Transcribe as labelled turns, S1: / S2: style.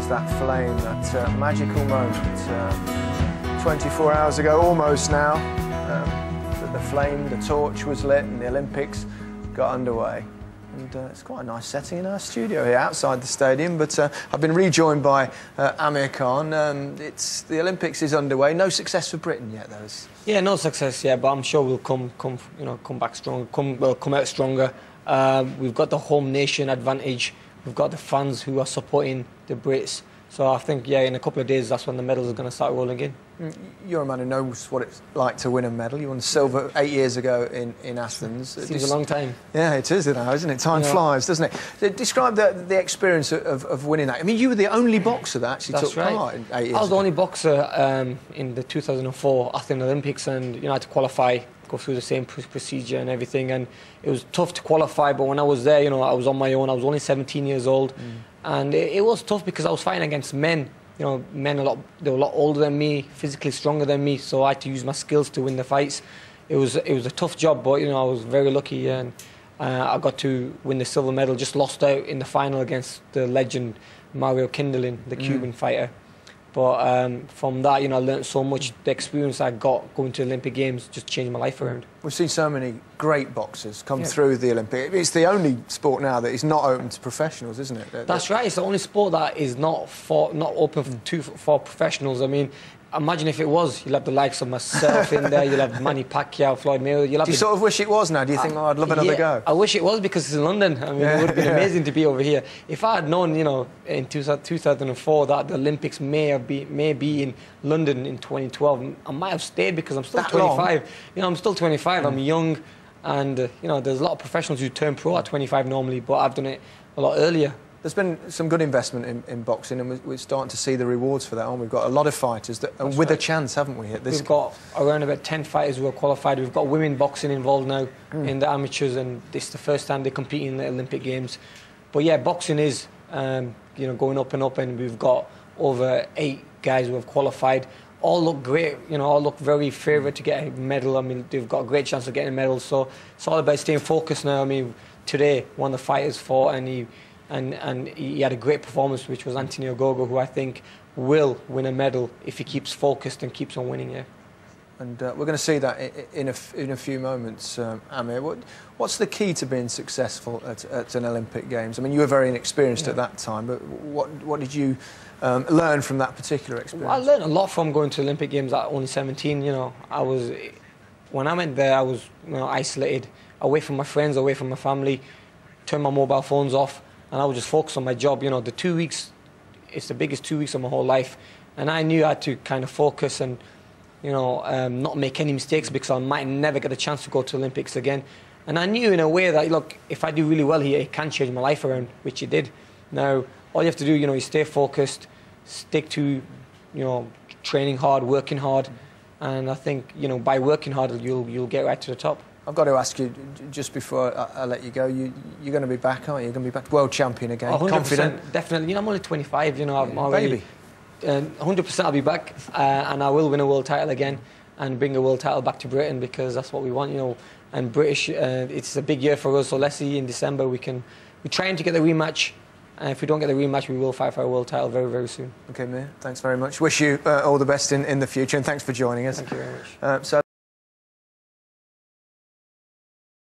S1: was that flame, that magical moment. 24 hours ago, almost now, the flame, the torch was lit and the Olympics got underway. And it's quite a nice setting in our studio here outside the stadium, but I've been rejoined by Amir Khan. The Olympics is underway. No success for Britain yet, though.
S2: Yeah, no success yet, but I'm sure we'll come back strong, come out stronger. We've got the home nation advantage. We've got the fans who are supporting the Brits. So I think, yeah, in a couple of days, that's when the medals are going to start rolling in.
S1: You're a man who knows what it's like to win a medal. You won silver 8 years ago in Athens.
S2: Seems a long time.
S1: Yeah, it is now, isn't it? Time flies, doesn't it? Describe the experience of winning that. I mean, you were the only boxer that actually took part in 8 years
S2: I was the only boxer in the 2004 Athens Olympics, and I had to qualify, go through the same procedure and everything, and it was tough to qualify. But when I was there, I was on my own. I was only 17 years old, and it was tough because I was fighting against men. Men they were a lot older than me, physically stronger than me, so I had to use my skills to win the fights. It was a tough job, but I was very lucky, and I got to win the silver medal. Just lost out in the final against the legend Mario Kindelin, the Cuban fighter. But from that, I learned so much. The experience I got going to the Olympic Games just changed my life around. We've
S1: seen so many great boxers come through the Olympics. It's the only sport now that is not open to professionals, isn't it?
S2: That's right. It's the only sport that is not open for professionals. I mean, imagine if it was. You'll have the likes of myself in there. You'll have Manny Pacquiao, Floyd Mayweather.
S1: Do you sort of wish it was now? Do you think, I'd love another go?
S2: I wish it was, because it's in London. I mean, it would have been amazing to be over here. If I had known, in 2004 that the Olympics may be in London in 2012, I might have stayed, because I'm still 25. I'm still 25. I'm young, and there's a lot of professionals who turn pro at 25 normally, but I've done it a lot earlier.
S1: There's been some good investment in boxing, and we're starting to see the rewards for that, aren't we? We've got a lot of fighters with a chance, haven't we?
S2: We've got around about 10 fighters who are qualified. We've got women boxing involved now in the amateurs, and this is the first time they compete in the Olympic Games. But yeah, boxing is going up and up, and we've got over 8 guys who have qualified. All look great, all look very favoured to get a medal. I mean, they've got a great chance of getting a medal. So it's all about staying focused now. I mean, today one of the fighters fought, and he had a great performance, which was Anthony Ogogo, who I think will win a medal if he keeps focused and keeps on winning. Yeah.
S1: And we're going to see that in a few moments, Amir. What's the key to being successful at an Olympic Games? I mean, you were very inexperienced at that time, but what did you learn from that particular experience?
S2: Well, I learned a lot from going to Olympic Games at only 17. When I went there, I was isolated, away from my friends, away from my family, turned my mobile phones off, and I was just focused on my job. The 2 weeks, it's the biggest 2 weeks of my whole life, and I knew I had to kind of focus and not make any mistakes, because I might never get a chance to go to Olympics again. And I knew in a way that, look, if I do really well here, it can change my life around, which it did. Now, all you have to do, is stay focused, stick to, training hard, working hard, and I think, by working hard, you'll get right to the top.
S1: I've got to ask you, just before I let you go, you're going to be back, aren't you? You're going to be back world champion again.
S2: 100%,
S1: confident?
S2: Definitely. I'm only 25, I'm already...
S1: Baby.
S2: 100% I'll be back, and I will win a world title again and bring a world title back to Britain, because that's what we want, and British, it's a big year for us, so let's see in December we're trying to get the rematch, and if we don't get the rematch, we will fight for a world title very, very soon.
S1: Okay, Mir, thanks very much. Wish you all the best in the future, and thanks for joining us.
S2: Thank you very much.